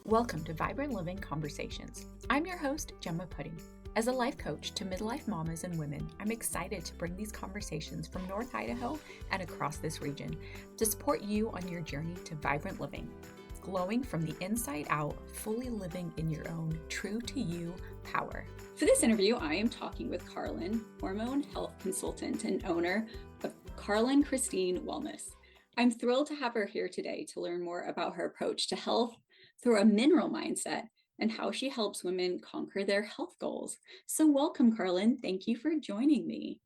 Welcome to Vibrant Living Conversations. I'm your host, Gemma. As a life coach to midlife mamas and women, I'm excited to bring these conversations from North Idaho and across this region to support you on your journey to vibrant living, glowing from the inside out, fully living in your own true to you power. For this interview, I am talking with Carlynn, hormone health consultant and owner of Carlynn Christine Wellness. I'm thrilled to have her here today to learn more about her approach to health through a mineral mindset and how she helps women conquer their health goals. So welcome, Carlynn. Thank you for joining me.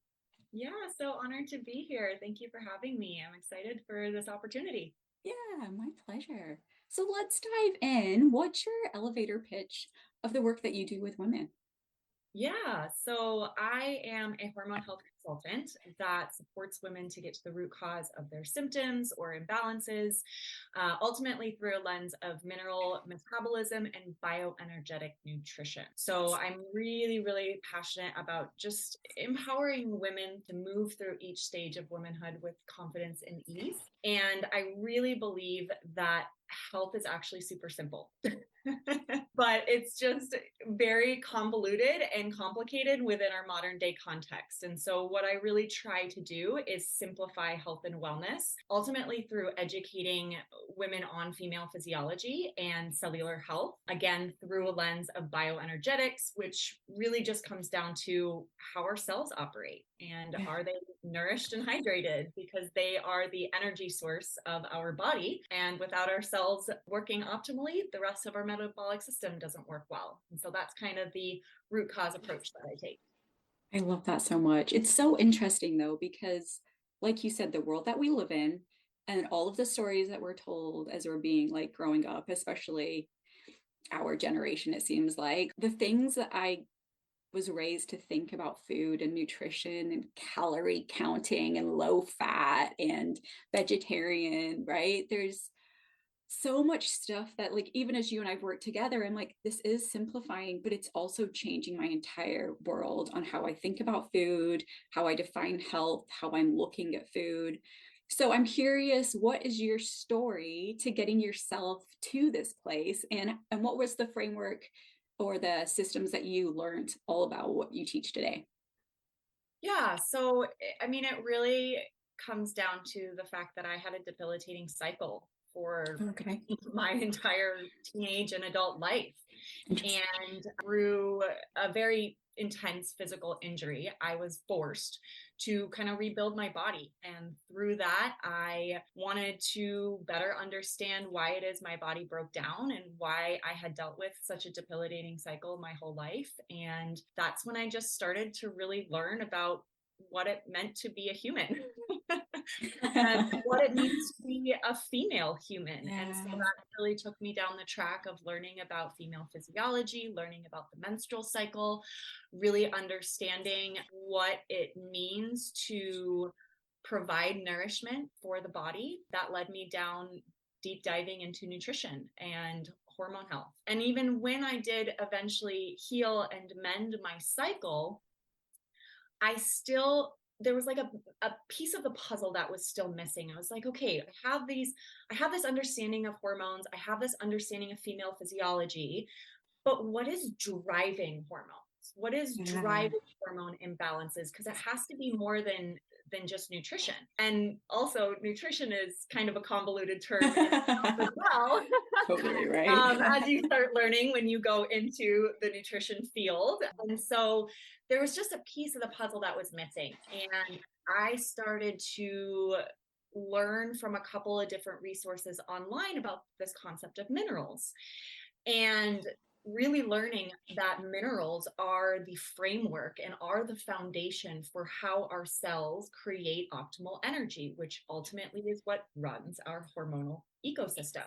Yeah, so honored to be here. Thank you for having me. I'm excited for this opportunity. Yeah, my pleasure. So let's dive in. What's your elevator pitch of the work that you do with women? Yeah, so I am a hormone health consultant that supports women to get to the root cause of their symptoms or imbalances, ultimately through a lens of mineral metabolism and bioenergetic nutrition. So I'm really, really passionate about just empowering women to move through each stage of womanhood with confidence and ease. And I really believe that health is actually super simple. But it's just very convoluted and complicated within our modern day context. And so what I really try to do is simplify health and wellness, ultimately through educating women on female physiology and cellular health, again, through a lens of bioenergetics, which really just comes down to how our cells operate and are they nourished and hydrated, because they are the energy source of our body. And without our cells working optimally, the rest of our metabolic system doesn't work well. And so that's kind of the root cause approach that I take. I love that so much. It's so interesting though, because like you said, the world that we live in and all of the stories that we're told as we're being like growing up, especially our generation, it seems like the things that I was raised to think about food and nutrition and calorie counting and low fat and vegetarian, right? There's so much stuff that, like, even as you and I've worked together, I'm like, this is simplifying, but it's also changing my entire world on how I think about food, how I define health, how I'm looking at food. So I'm curious, what is your story to getting yourself to this place? And what was the framework or the systems that you learned all about what you teach today? Yeah, so I mean, it really comes down to the fact that I had a debilitating cycle for my entire teenage and adult life. And through a very intense physical injury, I was forced to kind of rebuild my body. And through that, I wanted to better understand why it is my body broke down and why I had dealt with such a debilitating cycle my whole life. And that's when I just started to really learn about what it meant to be a human and what it means to be a female human. Yeah. And so that really took me down the track of learning about female physiology, learning about the menstrual cycle, really understanding what it means to provide nourishment for the body. That led me down deep diving into nutrition and hormone health. And even when I did eventually heal and mend my cycle, there was like a piece of the puzzle that was still missing. I was like, okay, I have this understanding of hormones. I have this understanding of female physiology, but what is driving hormones? What is driving hormone imbalances? Because it has to be more than just nutrition. And also nutrition is kind of a convoluted term as well. Totally right. As you start learning when you go into the nutrition field. And so there was just a piece of the puzzle that was missing. And I started to learn from a couple of different resources online about this concept of minerals. And really learning that minerals are the framework and are the foundation for how our cells create optimal energy, which ultimately is what runs our hormonal ecosystem.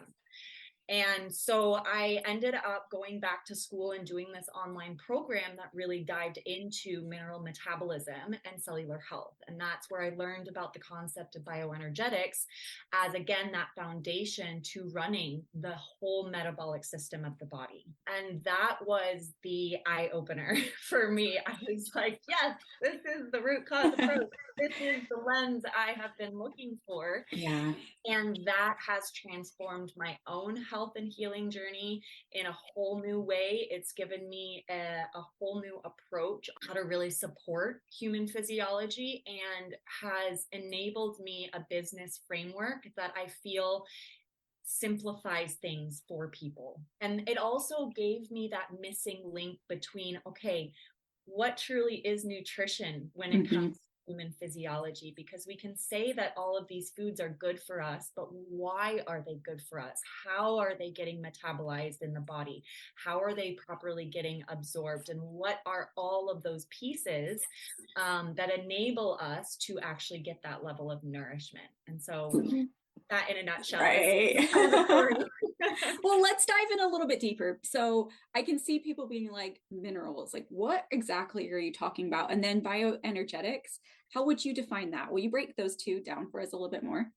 And so I ended up going back to school and doing this online program that really dived into mineral metabolism and cellular health. And that's where I learned about the concept of bioenergetics as, again, that foundation to running the whole metabolic system of the body. And that was the eye opener for me. I was like, yes, this is the root cause approach. this is the lens I have been looking for. Yeah. And that has transformed my own health and healing journey in a whole new way. It's given me a whole new approach how to really support human physiology, and has enabled me a business framework that I feel simplifies things for people. And it also gave me that missing link between, okay, what truly is nutrition when it comes to human physiology? Because we can say that all of these foods are good for us, but why are they good for us? How are they getting metabolized in the body? How are they properly getting absorbed? And what are all of those pieces that enable us to actually get that level of nourishment? And so that in a nutshell right. is kind of the story. Well, let's dive in a little bit deeper. So I can see people being like, minerals, like what exactly are you talking about? And then bioenergetics, how would you define that? Will you break those two down for us a little bit more?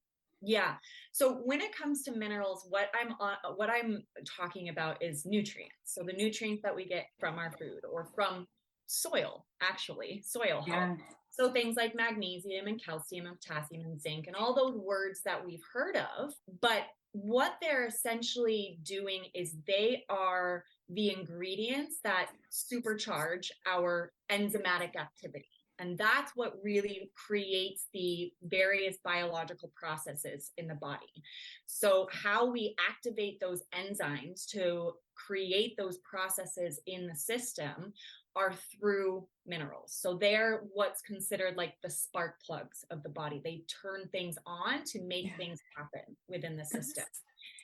Yeah. So when it comes to minerals, what I'm talking about is nutrients. So the nutrients that we get from our food or from soil, actually, soil health. So things like magnesium and calcium and potassium and zinc and all those words that we've heard of. But what they're essentially doing is they are the ingredients that supercharge our enzymatic activity. And that's what really creates the various biological processes in the body. So how we activate those enzymes to create those processes in the system are through minerals. So they're what's considered like the spark plugs of the body. They turn things on to make things happen within the system.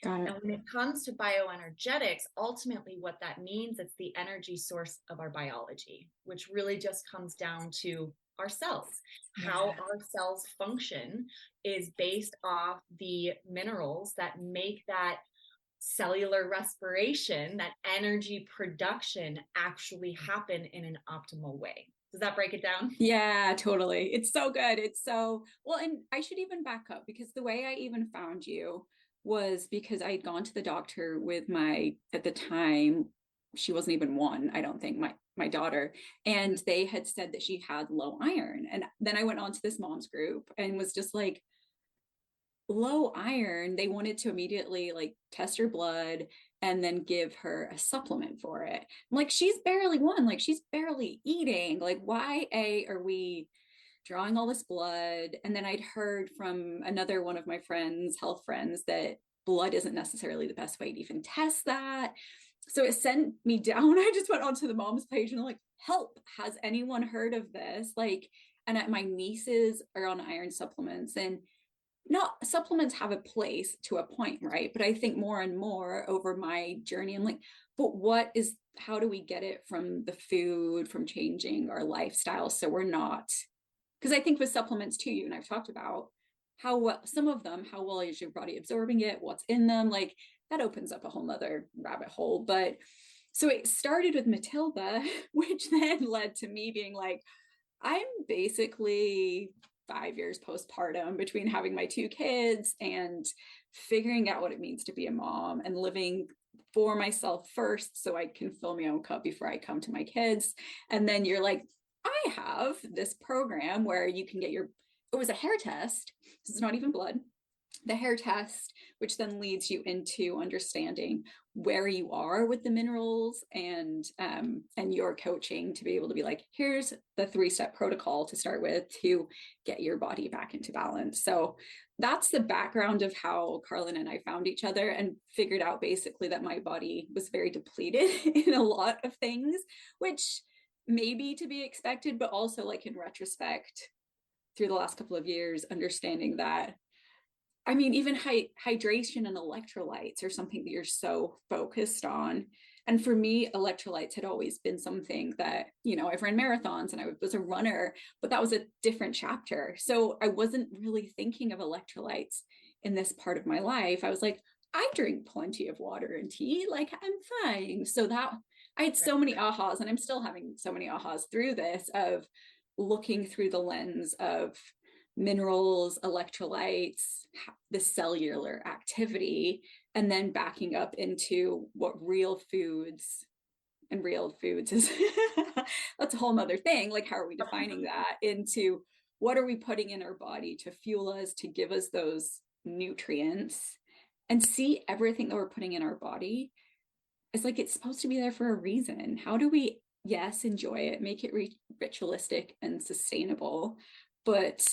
Got it. And when it comes to bioenergetics, ultimately what that means, it's the energy source of our biology, which really just comes down to our cells. How our cells function is based off the minerals that make that cellular respiration, that energy production actually happen in an optimal way. Does that break it down? Yeah, totally. It's so good. It's so, well, and I should even back up because the way I even found you was because I had gone to the doctor with my, at the time, she wasn't even one, I don't think, my daughter, and they had said that she had low iron. And then I went on to this mom's group and was just like, low iron, they wanted to immediately like test her blood and then give her a supplement for it. I'm like, she's barely one, like she's barely eating, like why are we drawing all this blood? And then I'd heard from another one of my friends, health friends, that blood isn't necessarily the best way to even test that. So it sent me down. I just went onto the mom's page and I'm like, help, has anyone heard of this? Like, and my nieces are on iron supplements, and not supplements have a place to a point, right? But I think more and more over my journey, I'm like, but how do we get it from the food, from changing our lifestyle? So we're not, because I think with supplements too, you and I've talked about how well, some of them, how well is your body absorbing it, what's in them, like that opens up a whole nother rabbit hole. But so it started with Matilda, which then led to me being like, I'm basically 5 years postpartum between having my 2 kids and figuring out what it means to be a mom and living for myself first so I can fill my own cup before I come to my kids. And then you're like, I have this program where you can get it was a hair test. This is not even blood. The hair test, which then leads you into understanding where you are with the minerals and your coaching to be able to be like, here's the 3-step protocol to start with to get your body back into balance. So that's the background of how Carlynn and I found each other and figured out basically that my body was very depleted in a lot of things, which may be to be expected, but also like in retrospect through the last couple of years, understanding that, I mean, even hydration and electrolytes are something that you're so focused on. And for me, electrolytes had always been something that, I've ran marathons and I was a runner, but that was a different chapter. So I wasn't really thinking of electrolytes in this part of my life. I was like, I drink plenty of water and tea, like I'm fine. So that I had so many ahas, and I'm still having so many ahas through this of looking through the lens of minerals, electrolytes, the cellular activity, and then backing up into what real foods is that's a whole nother thing. Like, how are we defining that into what are we putting in our body to fuel us, to give us those nutrients, and see everything that we're putting in our body. It's like, it's supposed to be there for a reason. How do we, yes, enjoy it, make it ritualistic and sustainable, but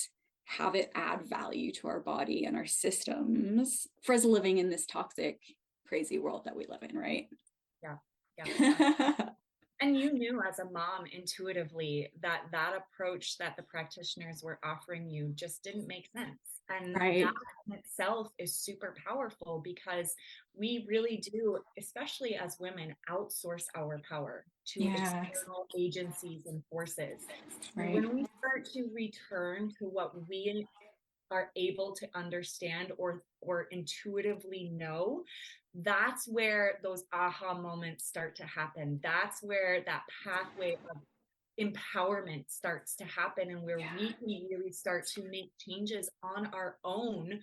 have it add value to our body and our systems for us living in this toxic, crazy world that we live in, right? Yeah. Yeah. And you knew as a mom intuitively that that approach that the practitioners were offering you just didn't make sense. And right. that in itself is super powerful, because we really do, especially as women, outsource our power to external agencies and forces. Right. When we start to return to what we are able to understand or intuitively know, that's where those aha moments start to happen. That's where that pathway of empowerment starts to happen, and where we can really start to make changes on our own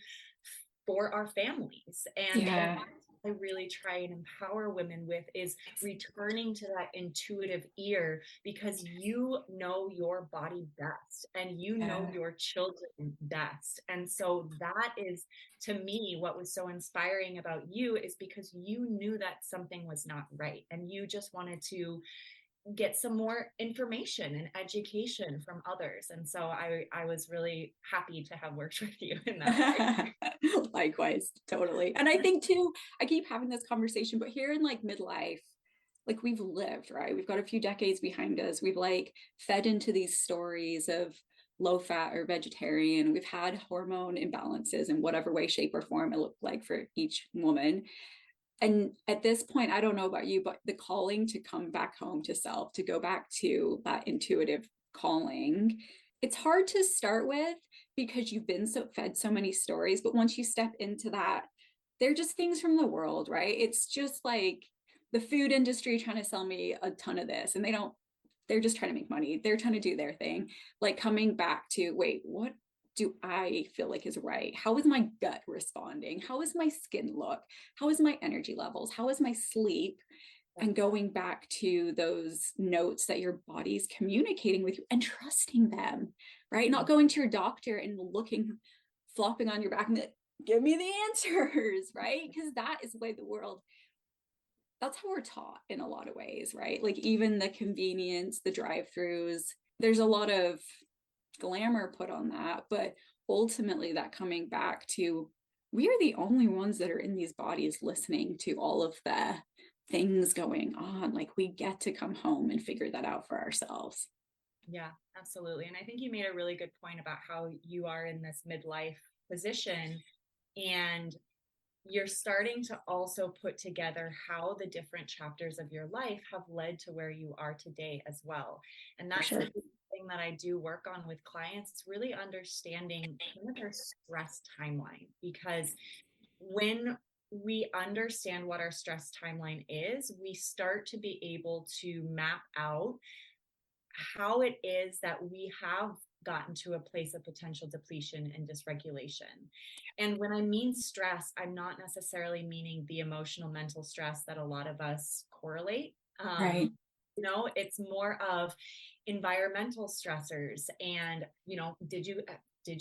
for our families. And I really try and empower women with is returning to that intuitive ear, because you know your body best and you know your children best. And so that is, to me, what was so inspiring about you, is because you knew that something was not right and you just wanted to get some more information and education from others. And so I was really happy to have worked with you in that way. Likewise, totally. And I think too, I keep having this conversation, but here in like midlife, like we've lived, right? We've got a few decades behind us. We've like fed into these stories of low fat or vegetarian. We've had hormone imbalances in whatever way, shape, or form it looked like for each woman. And at this point, I don't know about you, but the calling to come back home to self, to go back to that intuitive calling, it's hard to start with because you've been fed so many stories. But once you step into that, they're just things from the world, right? It's just like the food industry trying to sell me a ton of this, and they're just trying to make money. They're trying to do their thing. Like coming back to, wait, what do I feel like is right? How is my gut responding? How is my skin look? How is my energy levels? How is my sleep? And going back to those notes that your body's communicating with you and trusting them, right? Not going to your doctor and flopping on your back and give me the answers, right? Because that is the way the world, that's how we're taught in a lot of ways, right? Like even the convenience, the drive-throughs, there's a lot of glamour put on that, but ultimately that coming back to, we are the only ones that are in these bodies listening to all of the things going on. Like we get to come home and figure that out for ourselves. Yeah, absolutely. And I think you made a really good point about how you are in this midlife position, and you're starting to also put together how the different chapters of your life have led to where you are today as well. And that's the thing that I do work on with clients. It's really understanding kind of their stress timeline, because when we understand what our stress timeline is, we start to be able to map out how it is that we have gotten to a place of potential depletion and dysregulation. And when I mean stress, I'm not necessarily meaning the emotional, mental stress that a lot of us correlate. Right. You know, it's more of environmental stressors. And, you know, did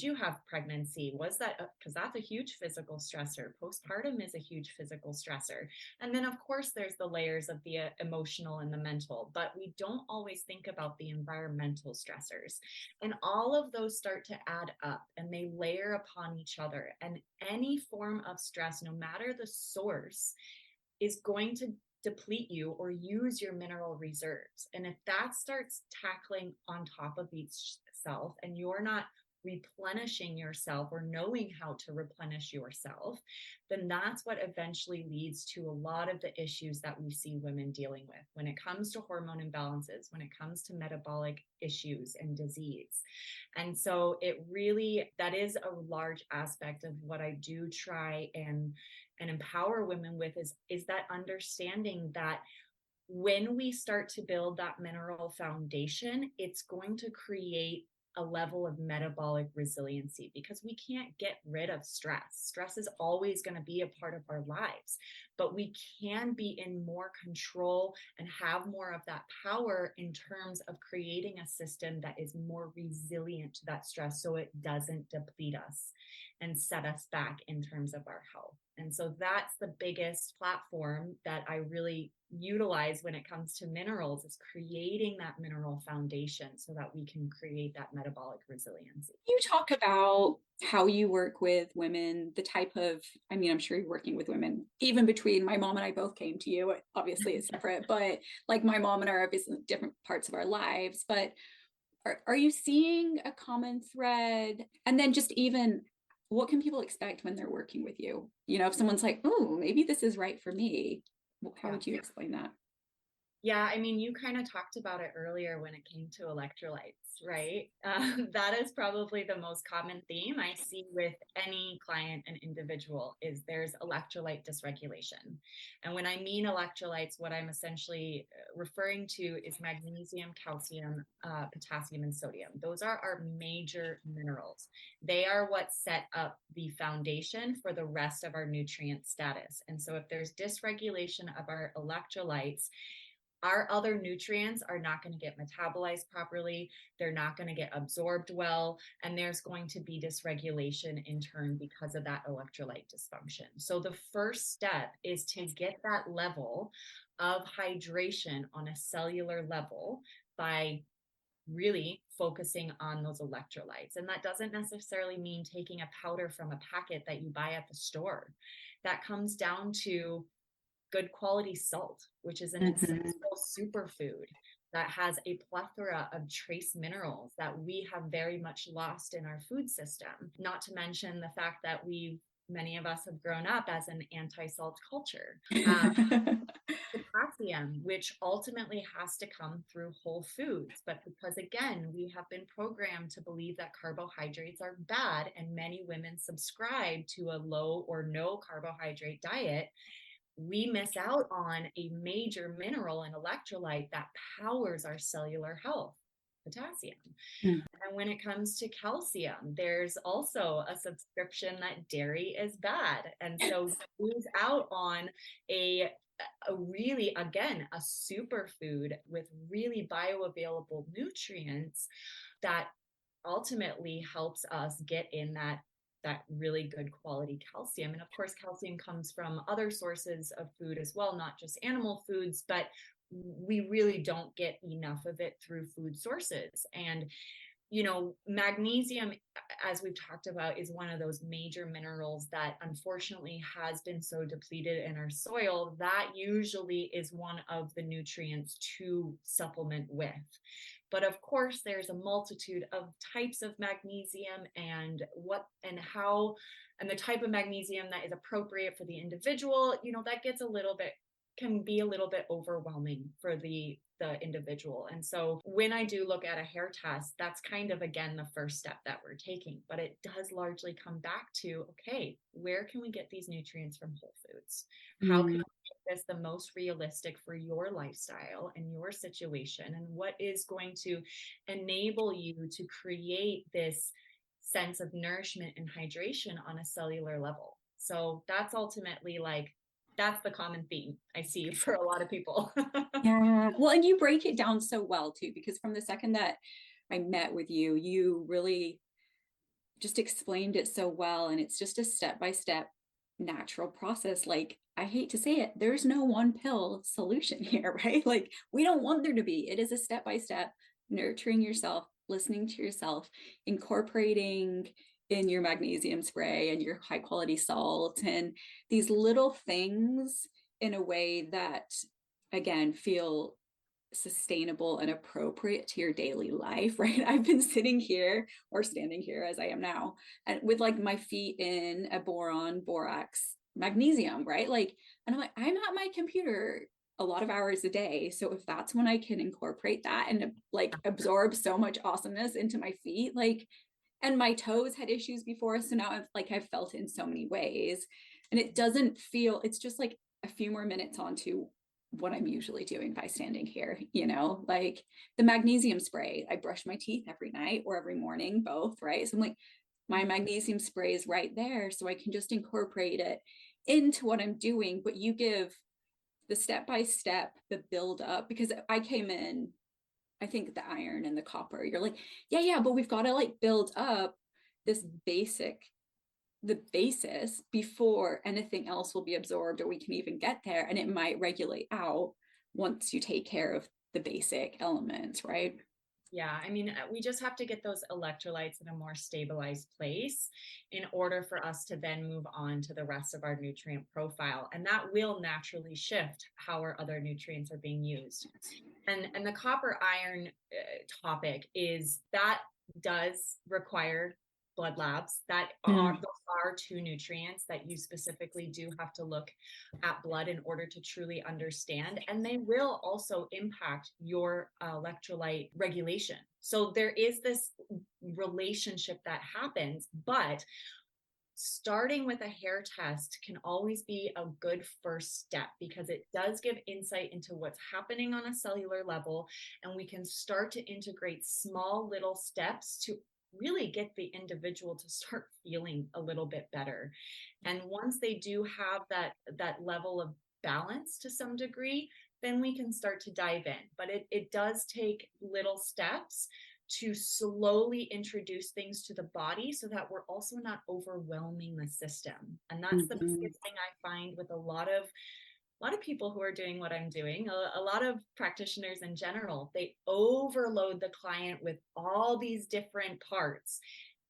you have pregnancy? Was that, because that's a huge physical stressor. Postpartum is a huge physical stressor. And then of course there's the layers of the emotional and the mental, but we don't always think about the environmental stressors. And all of those start to add up and they layer upon each other. And any form of stress, no matter the source, is going to deplete you or use your mineral reserves. And if that starts tackling on top of each self and you're not replenishing yourself or knowing how to replenish yourself, then that's what eventually leads to a lot of the issues that we see women dealing with when it comes to hormone imbalances, when it comes to metabolic issues and disease. And so it really, that is a large aspect of what I do try and empower women with is that understanding that when we start to build that mineral foundation, it's going to create a level of metabolic resiliency, because we can't get rid of stress. Stress is always going to be a part of our lives, but we can be in more control and have more of that power in terms of creating a system that is more resilient to that stress, so it doesn't deplete us and set us back in terms of our health. And so that's the biggest platform that I really utilize when it comes to minerals, is creating that mineral foundation so that we can create that metabolic resiliency. You talk about how you work with women, the type of, I mean, I'm sure you're working with women, even between my mom and I both came to you, obviously it's separate, but like my mom and I are obviously different parts of our lives, but are you seeing a common thread? And then just even, what can people expect when they're working with you? You know, if someone's like, oh, maybe this is right for me, how would you explain that? Yeah, I mean, you kind of talked about it earlier when it came to electrolytes, right? That is probably the most common theme I see with any client and individual, is there's electrolyte dysregulation. And when I mean electrolytes, what I'm essentially referring to is magnesium, calcium, potassium, and sodium. Those are our major minerals. They are what set up the foundation for the rest of our nutrient status. And so if there's dysregulation of our electrolytes, our other nutrients are not going to get metabolized properly. They're not going to get absorbed well. And there's going to be dysregulation in turn because of that electrolyte dysfunction. So the first step is to get that level of hydration on a cellular level by really focusing on those electrolytes. And that doesn't necessarily mean taking a powder from a packet that you buy at the store. That comes down to good quality salt, which is an essential superfood that has a plethora of trace minerals that we have very much lost in our food system. Not to mention the fact that many of us have grown up as an anti-salt culture. Potassium, which ultimately has to come through whole foods. But because, again, we have been programmed to believe that carbohydrates are bad, and many women subscribe to a low or no carbohydrate diet, we miss out on a major mineral and electrolyte that powers our cellular health, potassium. And when it comes to calcium, there's also a subscription that dairy is bad. And so we lose out on a really, again, a superfood with really bioavailable nutrients that ultimately helps us get in that really good quality calcium. And of course, calcium comes from other sources of food as well, not just animal foods, but we really don't get enough of it through food sources. And, you know, magnesium, as we've talked about, is one of those major minerals that unfortunately has been so depleted in our soil. That usually is one of the nutrients to supplement with. But of course, there's a multitude of types of magnesium, and how the type of magnesium that is appropriate for the individual, you know, that can be a little bit overwhelming for the individual. And so when I do look at a hair test, that's kind of, again, the first step that we're taking. But it does largely come back to, okay, where can we get these nutrients from whole foods? How can we make this the most realistic for your lifestyle and your situation? And what is going to enable you to create this sense of nourishment and hydration on a cellular level? So that's ultimately that's the common theme I see for a lot of people. Yeah. Well, and you break it down so well too, because from the second that I met with you, you really just explained it so well. And it's just a step-by-step natural process. Like, I hate to say it, there's no one pill solution here, right? Like, we don't want there to be. It is a step-by-step nurturing yourself, listening to yourself, incorporating in your magnesium spray and your high quality salt and these little things in a way that, again, feel sustainable and appropriate to your daily life, right? I've been sitting here or standing here as I am now, and with like my feet in a borax, magnesium, right? Like, and I'm like, I'm at my computer a lot of hours a day. So if that's when I can incorporate that and like absorb so much awesomeness into my feet, like, and my toes had issues before. So now I've felt it in so many ways, and it doesn't feel, it's just like a few more minutes onto what I'm usually doing by standing here, like the magnesium spray. I brush my teeth every night or every morning, both, right? So I'm like, my magnesium spray is right there. So I can just incorporate it into what I'm doing. But you give the step-by-step, the build up, because I came in, I think the iron and the copper, you're like, yeah, but we've got to like build up this the basis before anything else will be absorbed or we can even get there. And it might regulate out once you take care of the basic elements, right? Yeah, I mean, we just have to get those electrolytes in a more stabilized place in order for us to then move on to the rest of our nutrient profile. And that will naturally shift how our other nutrients are being used. And the copper iron topic is that does require blood labs. Those are two nutrients that you specifically do have to look at blood in order to truly understand, and they will also impact your electrolyte regulation. So there is this relationship that happens, but starting with a hair test can always be a good first step because it does give insight into what's happening on a cellular level, and we can start to integrate small little steps to really get the individual to start feeling a little bit better. And once they do have that level of balance to some degree, then we can start to dive in. But it does take little steps to slowly introduce things to the body so that we're also not overwhelming the system. And that's the biggest thing I find with a lot of people who are doing what I'm doing, a lot of practitioners in general, they overload the client with all these different parts.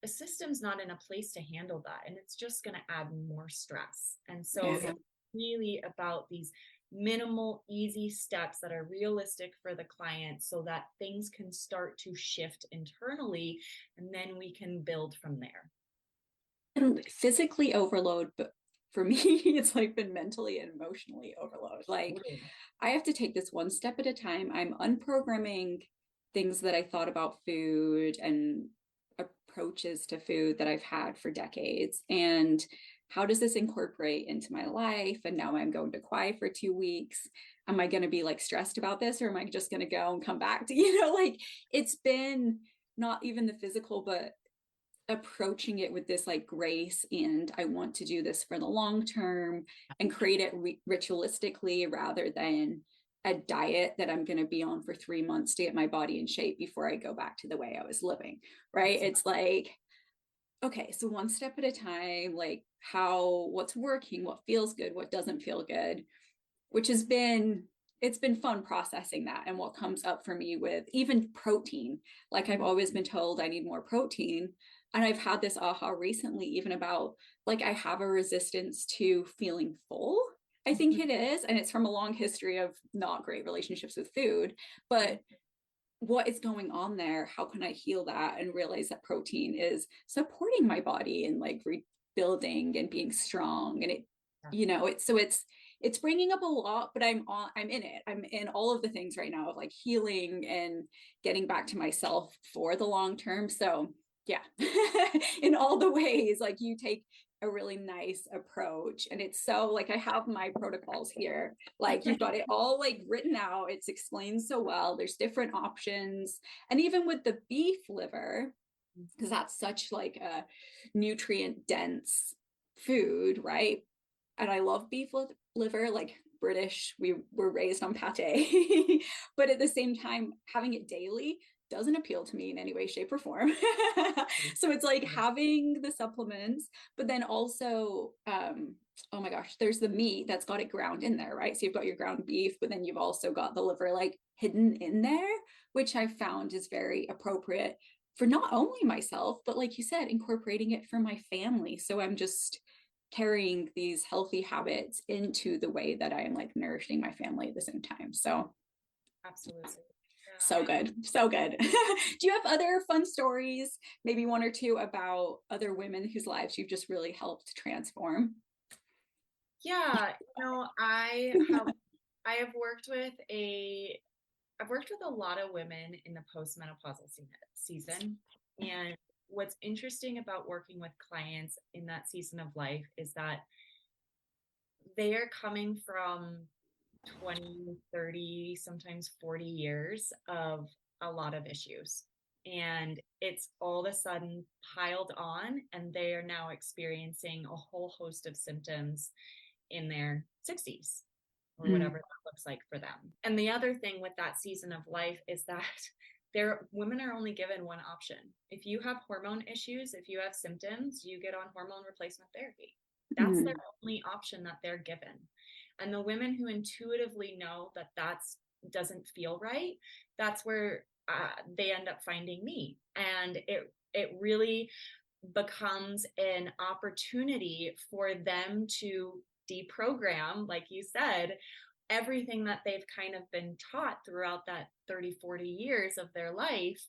The system's not in a place to handle that, and it's just going to add more stress. And so it's really about these minimal, easy steps that are realistic for the client so that things can start to shift internally, and then we can build from there. And physically overload, but for me, it's like been mentally and emotionally overload. Like I have to take this one step at a time. I'm unprogramming things that I thought about food and approaches to food that I've had for decades. And how does this incorporate into my life? And now I'm going to Kauai for 2 weeks. Am I going to be like stressed about this, or am I just going to go and come back to, like it's been not even the physical, but approaching it with this like grace, and I want to do this for the long term and create it ritualistically rather than a diet that I'm going to be on for 3 months to get my body in shape before I go back to the way I was living, right? It's like, okay, so one step at a time, like what's working, what feels good, what doesn't feel good, which it's been fun processing that. And what comes up for me with even protein, like I've always been told I need more protein. And I've had this aha recently, even about like, I have a resistance to feeling full. I think it is. And it's from a long history of not great relationships with food, but what is going on there? How can I heal that and realize that protein is supporting my body and like rebuilding and being strong? And it's bringing up a lot, but I'm in it. I'm in all of the things right now of like healing and getting back to myself for the long term. So yeah, in all the ways, like you take a really nice approach, and it's so like, I have my protocols here, like you've got it all like written out. It's explained so well. There's different options. And even with the beef liver, because that's such like a nutrient dense food, right? And I love beef liver, like British, we were raised on pate, but at the same time, having it daily doesn't appeal to me in any way, shape, or form. So it's like having the supplements, but then also, oh my gosh, there's the meat that's got it ground in there, right? So you've got your ground beef, but then you've also got the liver like hidden in there, which I've found is very appropriate for not only myself, but like you said, incorporating it for my family. So I'm just carrying these healthy habits into the way that I am like nourishing my family at the same time. So absolutely. So good. So good. Do you have other fun stories, maybe one or two, about other women whose lives you've just really helped transform? Yeah, I have worked with a lot of women in the postmenopausal season. And what's interesting about working with clients in that season of life is that they are coming from 20, 30, sometimes 40 years of a lot of issues. And it's all of a sudden piled on, and they are now experiencing a whole host of symptoms in their 60s or whatever that looks like for them. And the other thing with that season of life is that women are only given one option. If you have hormone issues, if you have symptoms, you get on hormone replacement therapy. That's their only option that they're given. And the women who intuitively know that doesn't feel right, that's where they end up finding me. And it really becomes an opportunity for them to deprogram, like you said, everything that they've kind of been taught throughout that 30, 40 years of their life,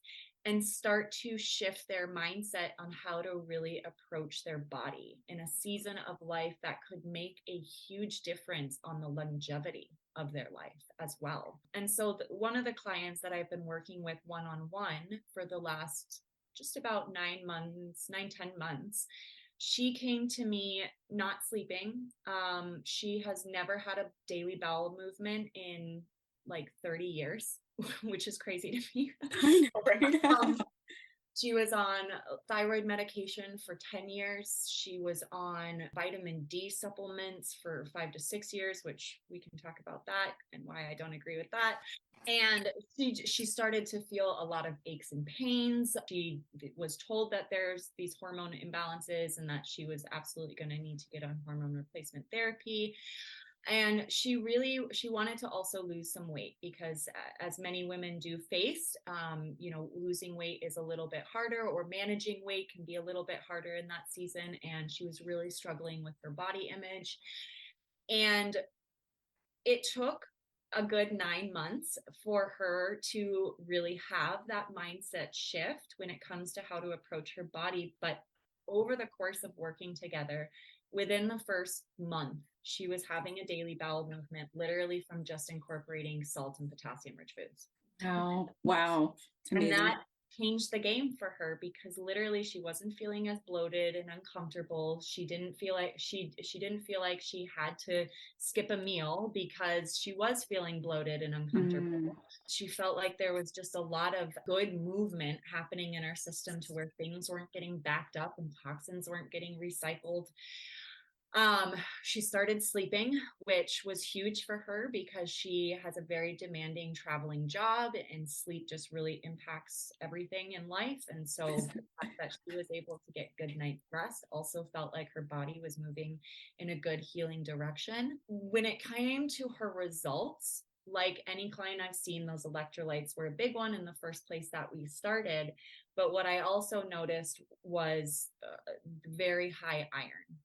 and start to shift their mindset on how to really approach their body in a season of life that could make a huge difference on the longevity of their life as well. And so one of the clients that I've been working with one-on-one for the last just about 10 months, she came to me not sleeping. She has never had a daily bowel movement in like 30 years, which is crazy to me. I know, right? She was on thyroid medication for 10 years. She was on vitamin D supplements for 5 to 6 years, which we can talk about that and why I don't agree with that. And she started to feel a lot of aches and pains. She was told that there's these hormone imbalances and that she was absolutely going to need to get on hormone replacement therapy. And she wanted to also lose some weight, because as many women do face, losing weight is a little bit harder, or managing weight can be a little bit harder in that season. And she was really struggling with her body image. And it took a good 9 months for her to really have that mindset shift when it comes to how to approach her body. But over the course of working together, within the first month, she was having a daily bowel movement, literally from just incorporating salt and potassium rich foods. Oh, wow. It's amazing. And that changed the game for her, because literally she wasn't feeling as bloated and uncomfortable. She didn't feel like she didn't feel like she had to skip a meal because she was feeling bloated and uncomfortable. She felt like there was just a lot of good movement happening in her system, to where things weren't getting backed up and toxins weren't getting recycled. She started sleeping, which was huge for her, because she has a very demanding traveling job, and sleep just really impacts everything in life. And so the fact that she was able to get good night's rest also felt like her body was moving in a good healing direction. When it came to her results, like any client I've seen, those electrolytes were a big one in the first place that we started. But what I also noticed was very high iron.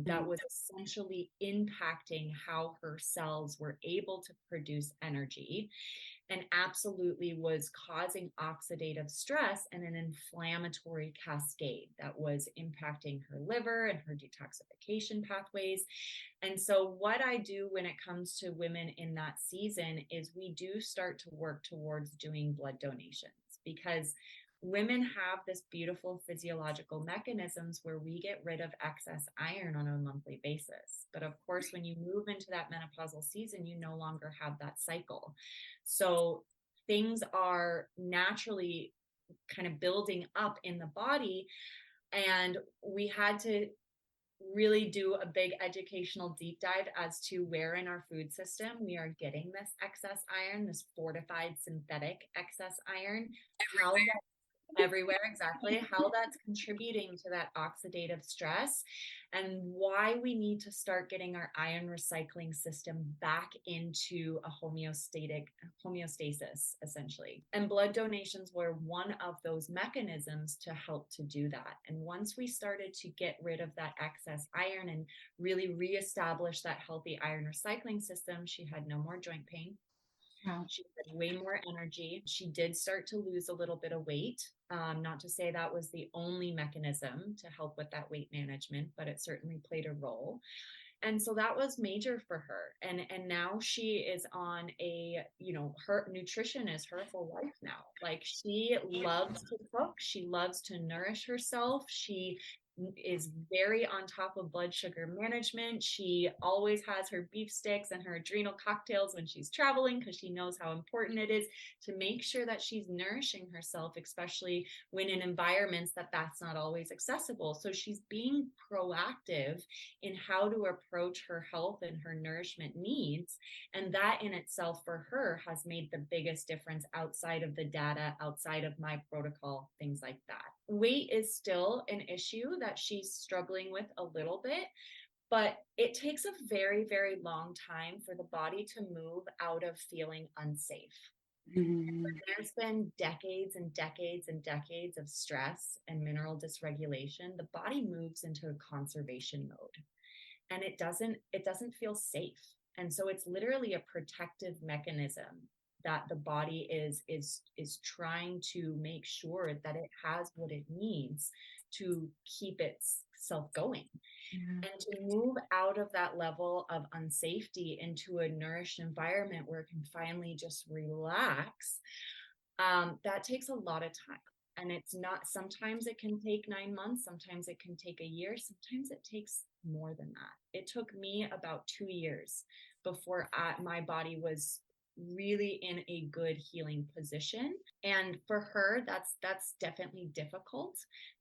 That was essentially impacting how her cells were able to produce energy, and absolutely was causing oxidative stress and an inflammatory cascade that was impacting her liver and her detoxification pathways. And so what I do when it comes to women in that season is we do start to work towards doing blood donations, because women have this beautiful physiological mechanisms where we get rid of excess iron on a monthly basis. But of course, when you move into that menopausal season, you no longer have that cycle. So things are naturally kind of building up in the body. And we had to really do a big educational deep dive as to where in our food system we are getting this excess iron, this fortified synthetic excess iron, everywhere, exactly, how that's contributing to that oxidative stress, and why we need to start getting our iron recycling system back into a homeostasis, essentially. And blood donations were one of those mechanisms to help to do that. And once we started to get rid of that excess iron and really reestablish that healthy iron recycling system, she had no more joint pain. Wow. She had way more energy. She did start to lose a little bit of weight. Not to say that was the only mechanism to help with that weight management, but it certainly played a role. And so that was major for her. And now she is on her nutrition is her whole life now. Like, she loves to cook. She loves to nourish herself. She is very on top of blood sugar management. She always has her beef sticks and her adrenal cocktails when she's traveling, because she knows how important it is to make sure that she's nourishing herself, especially when in environments that's not always accessible. So she's being proactive in how to approach her health and her nourishment needs. And that in itself for her has made the biggest difference outside of the data, outside of my protocol, things like that. Weight is still an issue that she's struggling with a little bit, but it takes a very, very long time for the body to move out of feeling unsafe. There's been decades and decades and decades of stress and mineral dysregulation. The body moves into a conservation mode, and it doesn't feel safe. And so it's literally a protective mechanism that the body is trying to make sure that it has what it needs to keep itself going. Yeah. And to move out of that level of unsafety into a nourished environment where it can finally just relax, that takes a lot of time. And it's not, sometimes it can take 9 months, sometimes it can take a year, sometimes it takes more than that. It took me about 2 years before my body was really in a good healing position. And for her, that's definitely difficult,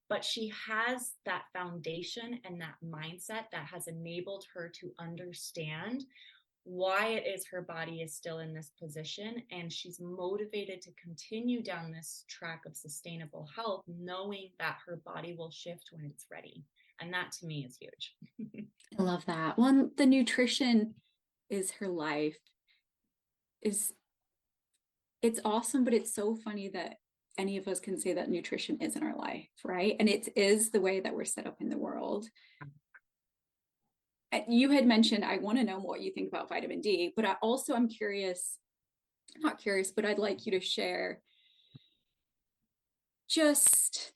but she has that foundation and that mindset that has enabled her to understand why it is her body is still in this position. And she's motivated to continue down this track of sustainable health, knowing that her body will shift when it's ready. And that to me is huge. I love that. Well, the nutrition is her life. It's awesome, but it's so funny that any of us can say that nutrition isn't our life, right? And it is the way that we're set up in the world. You had mentioned, I want to know what you think about vitamin D, but I'm curious, not curious, but I'd like you to share just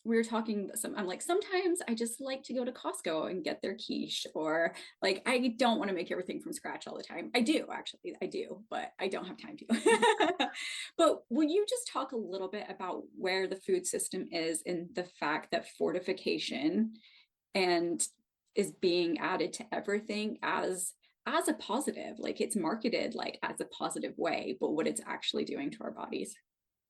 we were talking, I'm like, sometimes I just like to go to Costco and get their quiche, or like, I don't want to make everything from scratch all the time. I do, but I don't have time to. But will you just talk a little bit about where the food system is in the fact that fortification and is being added to everything as a positive, like it's marketed like as a positive way, but what it's actually doing to our bodies?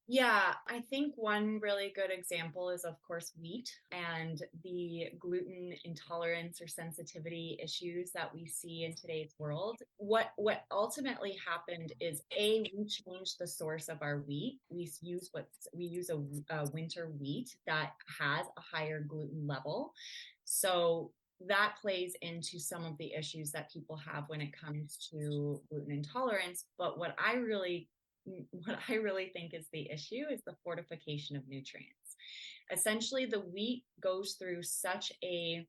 Yeah, I think one really good example is, of course, wheat and the gluten intolerance or sensitivity issues that we see in today's world. What ultimately happened is, we changed the source of our wheat. We use a winter wheat that has a higher gluten level. So that plays into some of the issues that people have when it comes to gluten intolerance. But what I really think is the issue is the fortification of nutrients. Essentially, the wheat goes through such a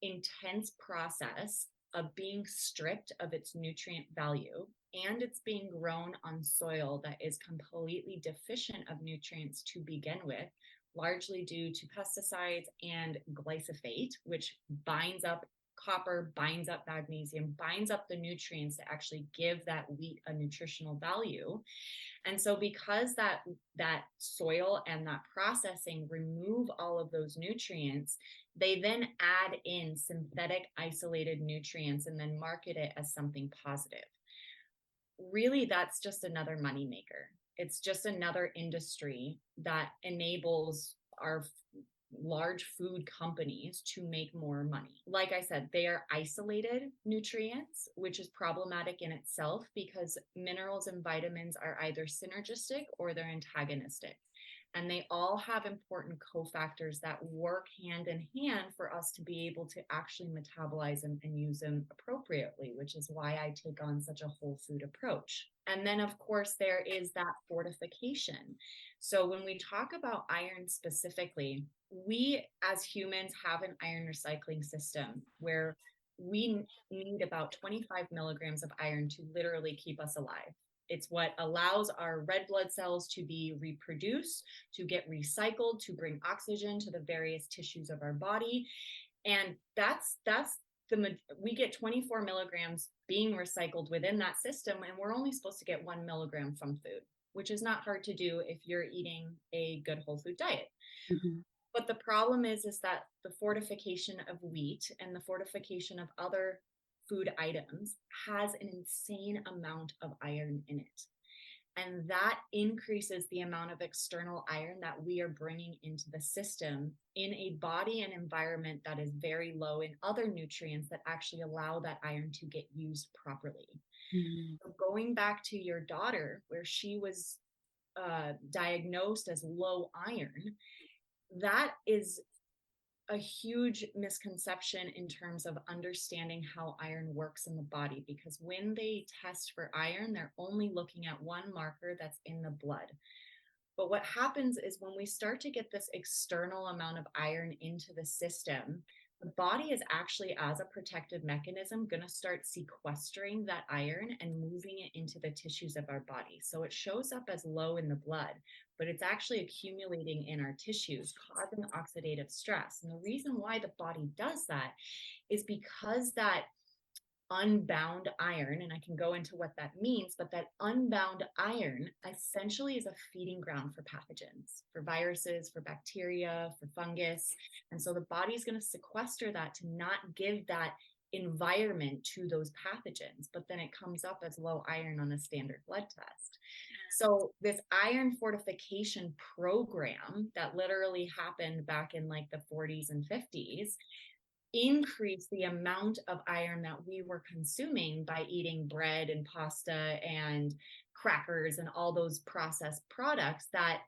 intense process of being stripped of its nutrient value, and it's being grown on soil that is completely deficient of nutrients to begin with, largely due to pesticides and glyphosate, which binds up copper, binds up magnesium, binds up the nutrients to actually give that wheat a nutritional value. And so because that soil and that processing remove all of those nutrients, they then add in synthetic isolated nutrients and then market it as something positive. Really, that's just another moneymaker. It's just another industry that enables our large food companies to make more money. Like I said, they are isolated nutrients, which is problematic in itself because minerals and vitamins are either synergistic or they're antagonistic. And they all have important cofactors that work hand in hand for us to be able to actually metabolize them and use them appropriately, which is why I take on such a whole food approach. And then, of course, there is that fortification. So when we talk about iron specifically, we as humans have an iron recycling system where we need about 25 milligrams of iron to literally keep us alive. It's what allows our red blood cells to be reproduced, to get recycled, to bring oxygen to the various tissues of our body. And we get 24 milligrams being recycled within that system, and we're only supposed to get 1 milligram from food, which is not hard to do if you're eating a good whole food diet. Mm-hmm. But the problem is that the fortification of wheat and the fortification of other food items has an insane amount of iron in it. And that increases the amount of external iron that we are bringing into the system in a body and environment that is very low in other nutrients that actually allow that iron to get used properly. Mm. So going back to your daughter, where she was diagnosed as low iron, that is a huge misconception in terms of understanding how iron works in the body, because when they test for iron, they're only looking at one marker that's in the blood. But what happens is when we start to get this external amount of iron into the system, the body is actually, as a protective mechanism, going to start sequestering that iron and moving it into the tissues of our body. So it shows up as low in the blood, but it's actually accumulating in our tissues, causing oxidative stress. And the reason why the body does that is because that unbound iron, and I can go into what that means, but that unbound iron essentially is a feeding ground for pathogens, for viruses, for bacteria, for fungus. And so the body's going to sequester that to not give that environment to those pathogens, but then it comes up as low iron on a standard blood test. So this iron fortification program that literally happened back in like the 40s and 50s increase the amount of iron that we were consuming by eating bread and pasta and crackers and all those processed products that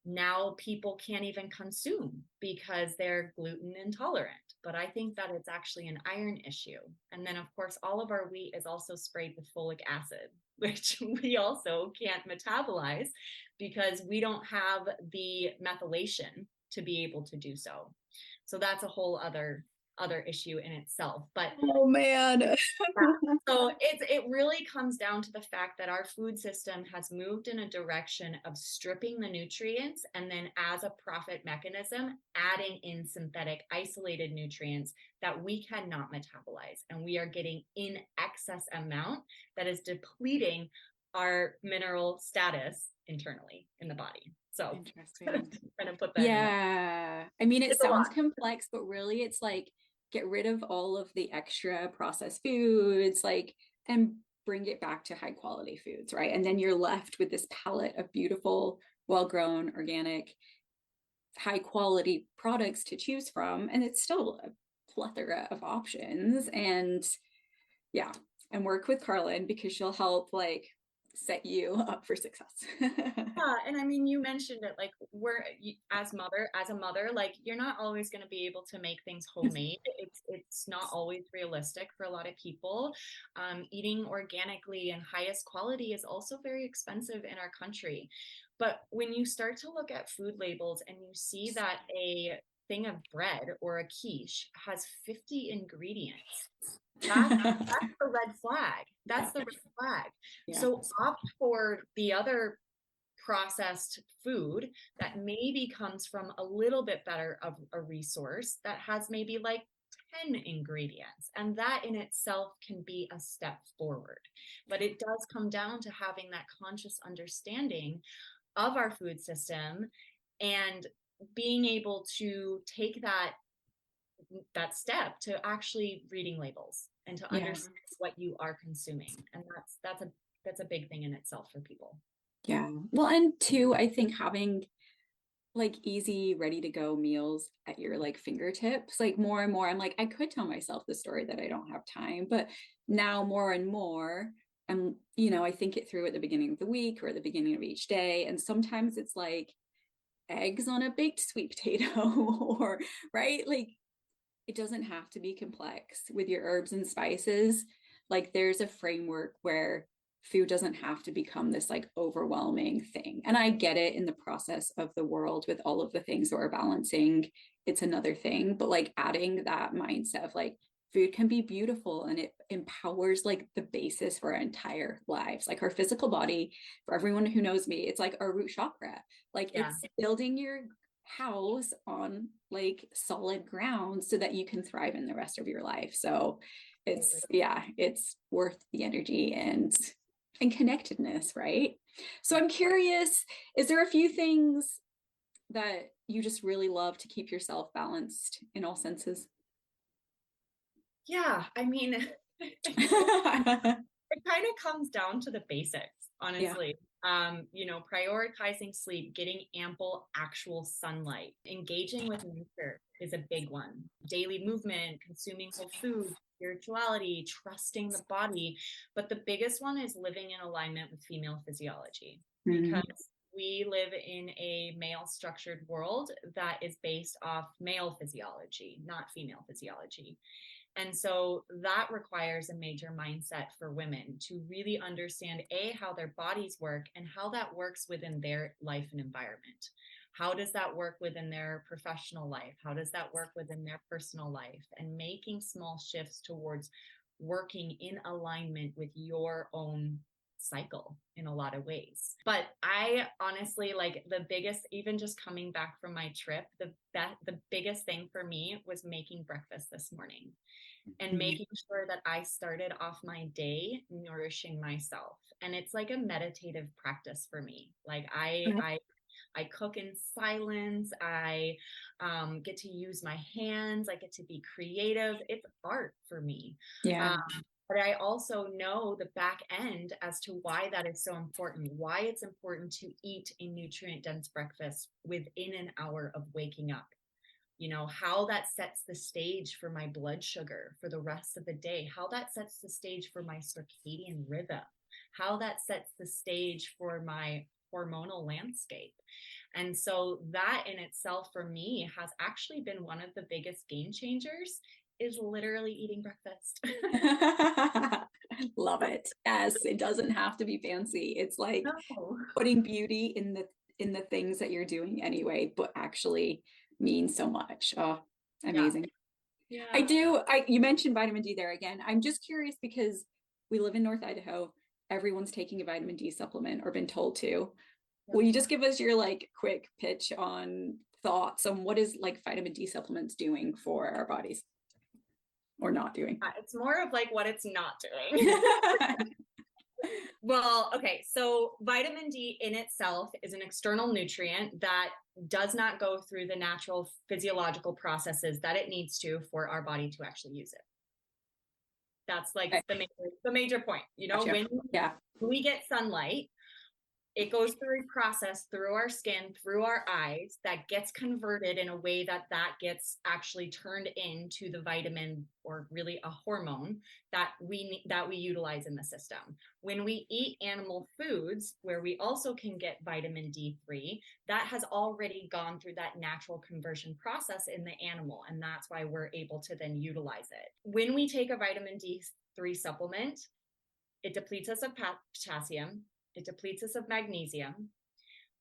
now people can't even consume because they're gluten intolerant. But I think that it's actually an iron issue. And then, of course, all of our wheat is also sprayed with folic acid, which we also can't metabolize because we don't have the methylation to be able to do so. So that's a whole other issue in itself. But oh man. So it really comes down to the fact that our food system has moved in a direction of stripping the nutrients and then, as a profit mechanism, adding in synthetic isolated nutrients that we cannot metabolize, and we are getting in excess amount that is depleting our mineral status internally in the body. So Interesting. kind of put that yeah. I mean, it It's a sounds lot. complex, but really it's like get rid of all of the extra processed foods, like, and bring it back to high quality foods, right? And then you're left with this palette of beautiful, well-grown, organic, high quality products to choose from. And it's still a plethora of options. And yeah, and work with Carlynn because she'll help like set you up for success. Yeah, and I mean, you mentioned it, like as a mother, like you're not always going to be able to make things homemade. It's not always realistic for a lot of people. Eating organically and highest quality is also very expensive in our country. But when you start to look at food labels and you see that a thing of bread or a quiche has 50 ingredients, that's the red flag. That's the red flag. Yeah. So opt for the other processed food that maybe comes from a little bit better of a resource that has maybe like 10 ingredients. And that in itself can be a step forward. But it does come down to having that conscious understanding of our food system and being able to take that step to actually reading labels and to understand what you are consuming. And that's a big thing in itself for people. Yeah. Well, and two, I think having like easy, ready to go meals at your like fingertips, like more and more, I'm like, I could tell myself the story that I don't have time, but now more and more, I think it through at the beginning of the week or at the beginning of each day. And sometimes it's like eggs on a baked sweet potato or right. Like it doesn't have to be complex with your herbs and spices. Like there's a framework where food doesn't have to become this like overwhelming thing. And I get it in the process of the world with all of the things that we're balancing, it's another thing, but like adding that mindset of like food can be beautiful and it empowers like the basis for our entire lives. Like our physical body, for everyone who knows me, it's like our root chakra. Like it's building your house on like solid ground so that you can thrive in the rest of your life. So it's worth the energy and connectedness, right? So I'm curious, is there a few things that you just really love to keep yourself balanced in all senses? Yeah, I mean, it kind of comes down to the basics, Yeah. honestly. Prioritizing sleep, getting ample actual sunlight, engaging with nature is a big one. Daily movement, consuming whole food, spirituality, trusting the body. But the biggest one is living in alignment with female physiology, because we live in a male structured world that is based off male physiology, not female physiology. And so that requires a major mindset for women to really understand how their bodies work and how that works within their life and environment. How does that work within their professional life? How does that work within their personal life? And making small shifts towards working in alignment with your own cycle in a lot of ways. But I honestly, like, the biggest, even just coming back from my trip, the biggest thing for me was making breakfast this morning and making sure that I started off my day nourishing myself. And it's like a meditative practice for me. Like I cook in silence. I get to use my hands. I get to be creative. It's art for me. Yeah. But I also know the back end as to why that is so important, why it's important to eat a nutrient dense breakfast within an hour of waking up. How that sets the stage for my blood sugar for the rest of the day, how that sets the stage for my circadian rhythm, how that sets the stage for my hormonal landscape. And so that in itself for me has actually been one of the biggest game changers, is literally eating breakfast. Love it. Yes, it doesn't have to be fancy. It's like No. putting beauty in the things that you're doing anyway, but actually means so much. Oh, amazing. Yeah. You mentioned vitamin D there again. I'm just curious because we live in North Idaho. Everyone's taking a vitamin D supplement or been told to. Will you just give us your like quick pitch on thoughts on what is like vitamin D supplements doing for our bodies or not doing? It's more of like what it's not doing. Well, okay. So vitamin D in itself is an external nutrient that does not go through the natural physiological processes that it needs to for our body to actually use it. That's like the major point, Gotcha. when we get sunlight, it goes through a process through our skin, through our eyes, that gets converted in a way that gets actually turned into the vitamin, or really a hormone that we utilize in the system. When we eat animal foods, where we also can get vitamin D3, that has already gone through that natural conversion process in the animal. And that's why we're able to then utilize it. When we take a vitamin D3 supplement, it depletes us of potassium. It depletes us of magnesium.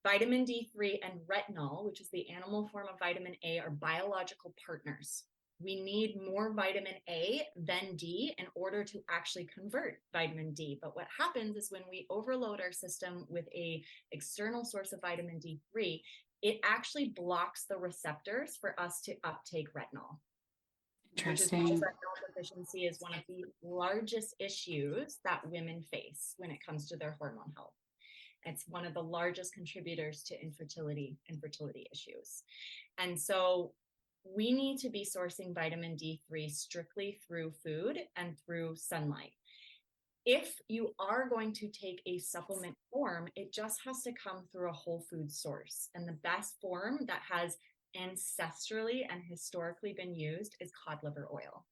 Vitamin D3 and retinol, which is the animal form of vitamin A, are biological partners. We need more vitamin A than D in order to actually convert vitamin D. But what happens is when we overload our system with an external source of vitamin D3, it actually blocks the receptors for us to uptake retinol. Interesting. Retinol deficiency is one of the largest issues that women face when it comes to their hormone health. It's one of the largest contributors to infertility issues. And so we need to be sourcing vitamin D3 strictly through food and through sunlight. If you are going to take a supplement form, it just has to come through a whole food source. And the best form that has ancestrally and historically been used is cod liver oil,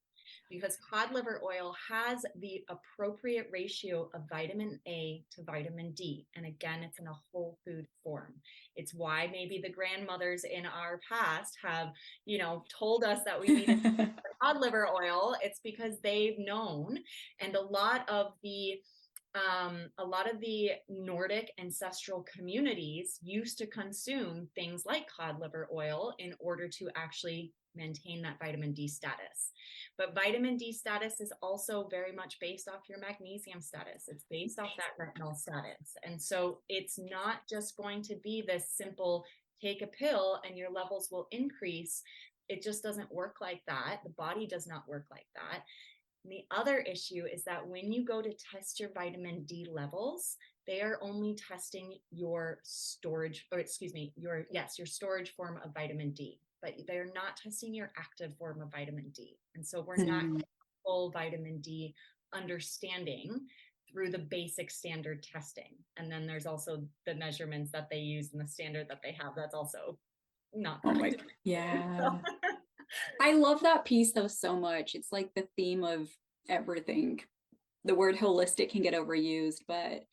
because cod liver oil has the appropriate ratio of vitamin A to vitamin D. And again, it's in a whole food form. It's why maybe the grandmothers in our past have, told us that we needed cod liver oil. It's because they've known. And a lot of the Nordic ancestral communities used to consume things like cod liver oil in order to actually maintain that vitamin D status. But vitamin D status is also very much based off your magnesium status. It's based off that retinol status. And so it's not just going to be this simple take a pill and your levels will increase. It just doesn't work like that. The body does not work like that. And the other issue is that when you go to test your vitamin D levels, they are only testing your storage, or excuse me, your storage form of vitamin D, but they're not testing your active form of vitamin D. And so we're not getting full vitamin D understanding through the basic standard testing. And then there's also the measurements that they use and the standard that they have. That's also not. Oh my, yeah. I love that piece though so much. It's like the theme of everything. The word holistic can get overused, but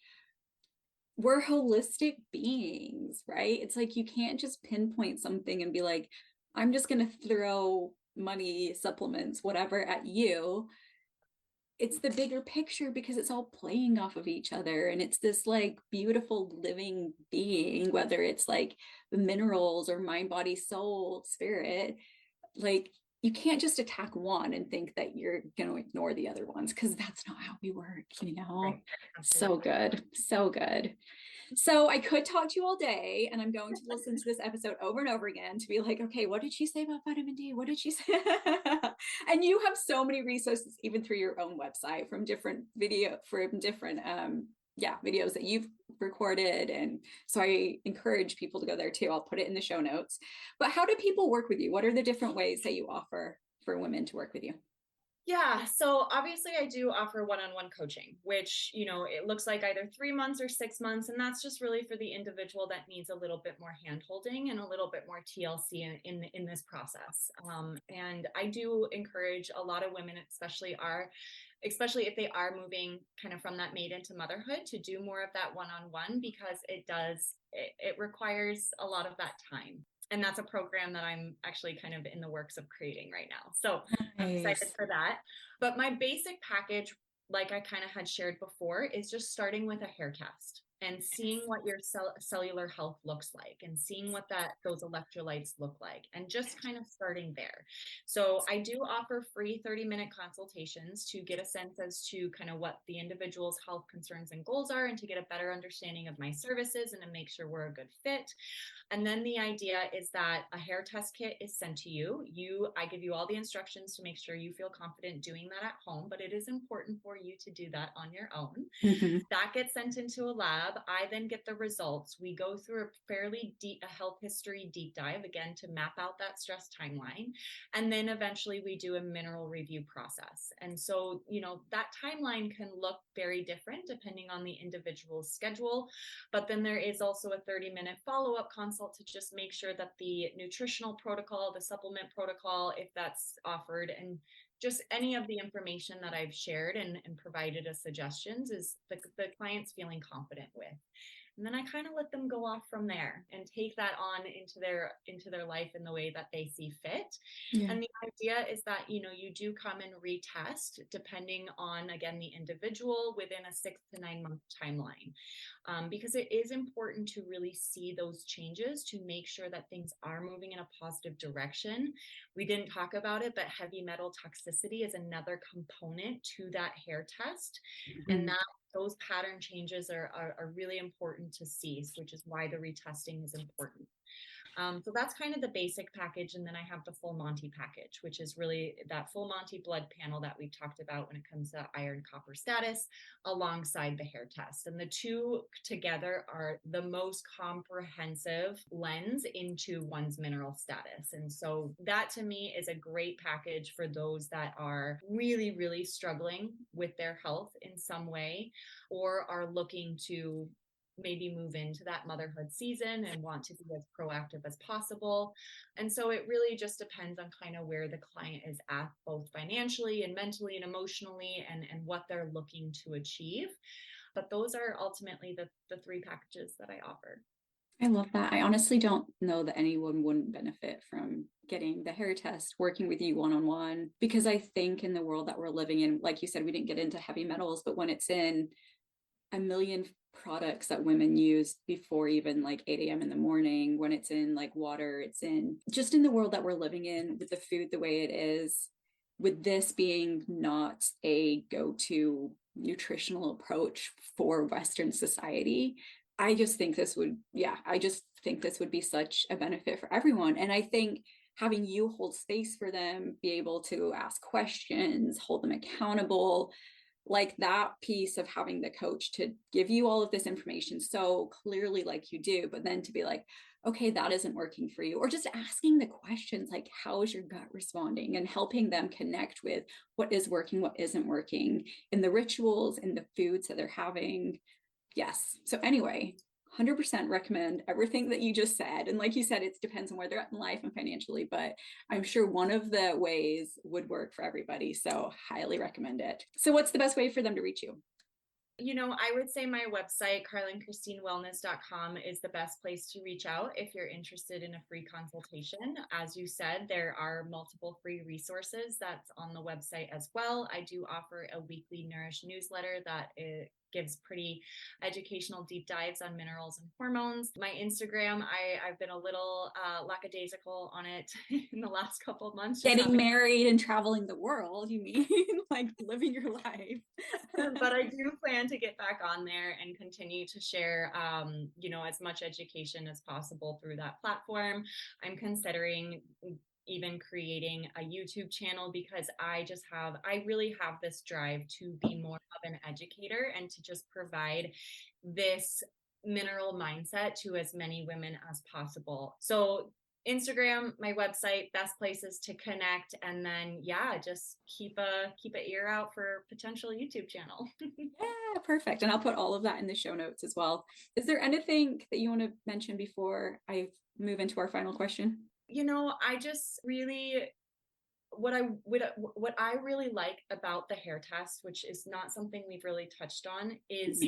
we're holistic beings, right? It's like you can't just pinpoint something and be like, I'm just going to throw money, supplements, whatever at you. It's the bigger picture because it's all playing off of each other. And it's this like beautiful living being, whether it's like the minerals or mind, body, soul, spirit. Like you can't just attack one and think that you're going to ignore the other ones, because that's not how we work, you know? Right. So good. So good. So I could talk to you all day, and I'm going to listen to this episode over and over again to be like, okay, what did she say about vitamin D? What did she say? And you have so many resources, even through your own website, from different videos that you've recorded. And so I encourage people to go there too. I'll put it in the show notes. But how do people work with you? What are the different ways that you offer for women to work with you? Yeah. So obviously I do offer one-on-one coaching, which, you know, it looks like either 3 months or 6 months. And that's just really for the individual that needs a little bit more hand-holding and a little bit more TLC in this process. And I do encourage a lot of women, especially if they are moving kind of from that maiden to motherhood, to do more of that one-on-one, because it requires a lot of that time. And that's a program that I'm actually kind of in the works of creating right now. So I'm excited for that. But my basic package, like I kind of had shared before, is just starting with a hair test and seeing what your cellular health looks like, and seeing what those electrolytes look like, and just kind of starting there. So I do offer free 30-minute consultations to get a sense as to kind of what the individual's health concerns and goals are, and to get a better understanding of my services and to make sure we're a good fit. And then the idea is that a hair test kit is sent to you. I give you all the instructions to make sure you feel confident doing that at home, but it is important for you to do that on your own. Mm-hmm. That gets sent into a lab. I then get the results. We go through a fairly deep health history deep dive, again, to map out that stress timeline. And then eventually we do a mineral review process. And so, you know, that timeline can look very different depending on the individual's schedule. But then there is also a 30-minute follow-up consult to just make sure that the nutritional protocol, the supplement protocol, if that's offered, and just any of the information that I've shared and provided as suggestions, is the client's feeling confident with. And then I kind of let them go off from there and take that on into their life in the way that they see fit. Yeah. And the idea is that, you know, you do come and retest depending on, again, the individual within a 6 to 9 month timeline. Because it is important to really see those changes to make sure that things are moving in a positive direction. We didn't talk about it, but heavy metal toxicity is another component to that hair test. Mm-hmm. And those pattern changes are really important to see, which is why the retesting is important. So that's kind of the basic package. And then I have the full Monty package, which is really that full Monty blood panel that we've talked about when it comes to iron copper status, alongside the hair test. And the two together are the most comprehensive lens into one's mineral status. And so that to me is a great package for those that are really, really struggling with their health in some way, or are looking to maybe move into that motherhood season and want to be as proactive as possible. And so it really just depends on kind of where the client is at, both financially and mentally and emotionally, and what they're looking to achieve. But those are ultimately the 3 packages that I offer. I love that. I honestly don't know that anyone wouldn't benefit from getting the hair test, working with you one-on-one, because I think in the world that we're living in, like you said, we didn't get into heavy metals, but when it's in a million products that women use before even like 8 a.m. in the morning, when it's in like water, it's in just in the world that we're living in, with the food the way it is, with this being not a go-to nutritional approach for Western society, I just think this would be such a benefit for everyone. And I think having you hold space for them, be able to ask questions, hold them accountable, like that piece of having the coach to give you all of this information so clearly like you do, but then to be like, okay, that isn't working for you, or just asking the questions like, how is your gut responding, and helping them connect with what is working, what isn't working in the rituals and the foods that they're having. Yes. So anyway, 100% recommend everything that you just said. And like you said, it depends on where they're at in life and financially, but I'm sure one of the ways would work for everybody. So highly recommend it. So what's the best way for them to reach you? I would say my website, carlynnchristinewellness.com, is the best place to reach out if you're interested in a free consultation. As you said, there are multiple free resources that's on the website as well. I do offer a weekly Nourish newsletter that gives pretty educational deep dives on minerals and hormones. My Instagram, I've been a little lackadaisical on it in the last couple of months. Getting married and traveling the world, you mean? Like living your life. But I do plan to get back on there and continue to share, as much education as possible through that platform. I'm considering even creating a YouTube channel because I really have this drive to be more of an educator and to just provide this mineral mindset to as many women as possible. So Instagram, my website, best places to connect. And then, just keep an ear out for potential YouTube channel. Yeah, perfect. And I'll put all of that in the show notes as well. Is there anything that you want to mention before I move into our final question? I just really, what I really like about the hair test, which is not something we've really touched on, is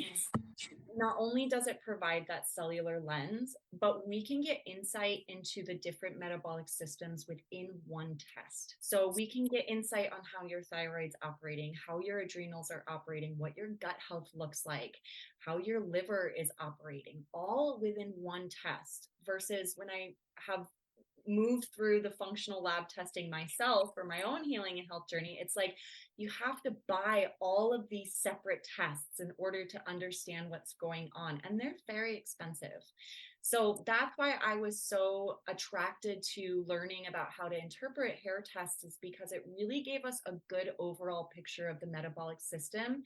not only does it provide that cellular lens, but we can get insight into the different metabolic systems within one test. So we can get insight on how your thyroid's operating, how your adrenals are operating, what your gut health looks like, how your liver is operating, all within one test, versus when I have moved through the functional lab testing myself for my own healing and health journey, it's like you have to buy all of these separate tests in order to understand what's going on, and they're very expensive. So that's why I was so attracted to learning about how to interpret hair tests, is because it really gave us a good overall picture of the metabolic system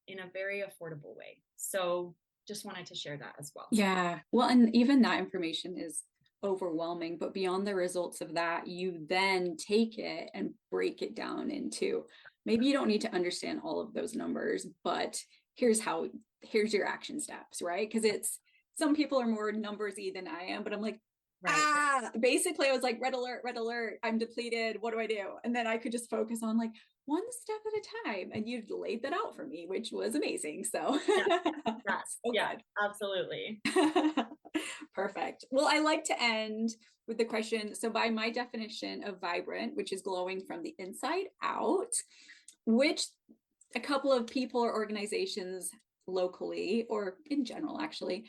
in a very affordable way. So just wanted to share that as well. Yeah. Well, and even that information is overwhelming, but beyond the results of that, you then take it and break it down into, maybe you don't need to understand all of those numbers, but here's your action steps, right? Because some people are more numbersy than I am, but I'm like, basically I was like, red alert, I'm depleted, what do I do? And then I could just focus on like one step at a time, and you laid that out for me, which was amazing. So absolutely. Perfect. Well, I like to end with the question. So by my definition of vibrant, which is glowing from the inside out, which a couple of people or organizations locally or in general actually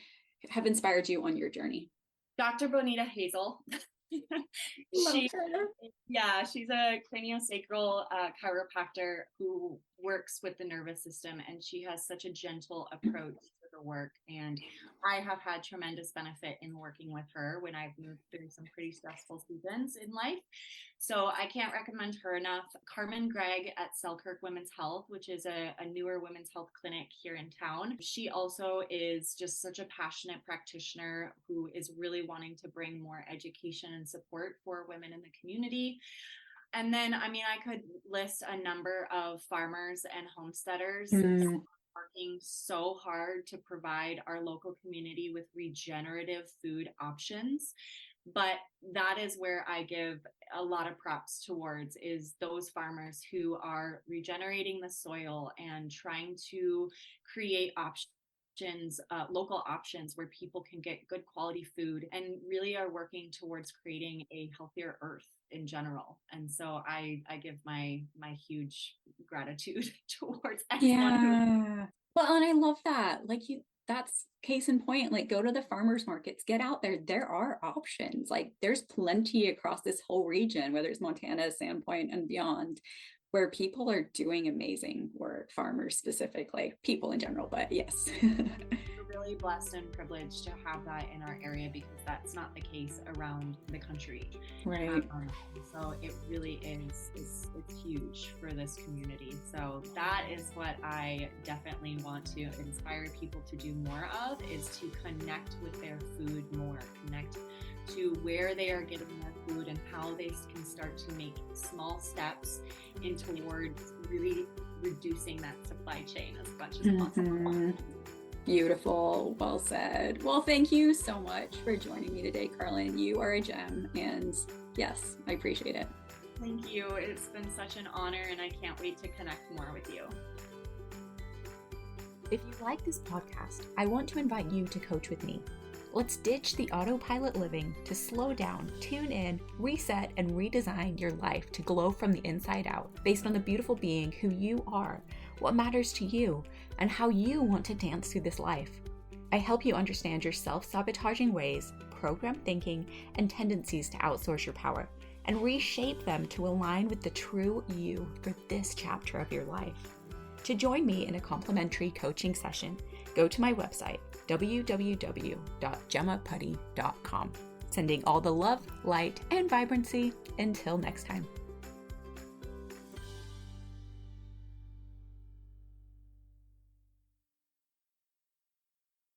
have inspired you on your journey? Dr. Bonita Hazel. She's a craniosacral chiropractor who works with the nervous system, and she has such a gentle approach to her work, and I have had tremendous benefit in working with her when I've moved through some pretty stressful seasons in life. So I can't recommend her enough. Carmen Gregg at Selkirk Women's Health, which is a newer women's health clinic here in town. She also is just such a passionate practitioner who is really wanting to bring more education and support for women in the community. And then, I could list a number of farmers and homesteaders working so hard to provide our local community with regenerative food options. But that is where I give a lot of props towards, is those farmers who are regenerating the soil and trying to create options, local options where people can get good quality food, and really are working towards creating a healthier earth in general. And so I give my huge gratitude towards anyone Well, and I love that. That's case in point, like go to the farmers markets, get out there. There are options. Like there's plenty across this whole region, whether it's Montana, Sandpoint and beyond, where people are doing amazing work, farmers specifically, people in general, but yes. really blessed and privileged to have that in our area because that's not the case around the country. Right. So it really is it's huge for this community. So that is what I definitely want to inspire people to do more of, is to connect with their food more, connect to where they are getting their food and how they can start to make small steps in towards really reducing that supply chain as much as possible. Beautiful. Well said. Well, thank you so much for joining me today, Carlynn. You are a gem, and yes, I appreciate it. Thank you. It's been such an honor, and I can't wait to connect more with you. If you like this podcast, I want to invite you to coach with me. Let's ditch the autopilot living to slow down, tune in, reset, and redesign your life to glow from the inside out based on the beautiful being who you are, what matters to you, and how you want to dance through this life. I help you understand your self-sabotaging ways, program thinking, and tendencies to outsource your power, and reshape them to align with the true you for this chapter of your life. To join me in a complimentary coaching session, go to my website, www.gemmaputty.com. Sending all the love, light, and vibrancy. Until next time.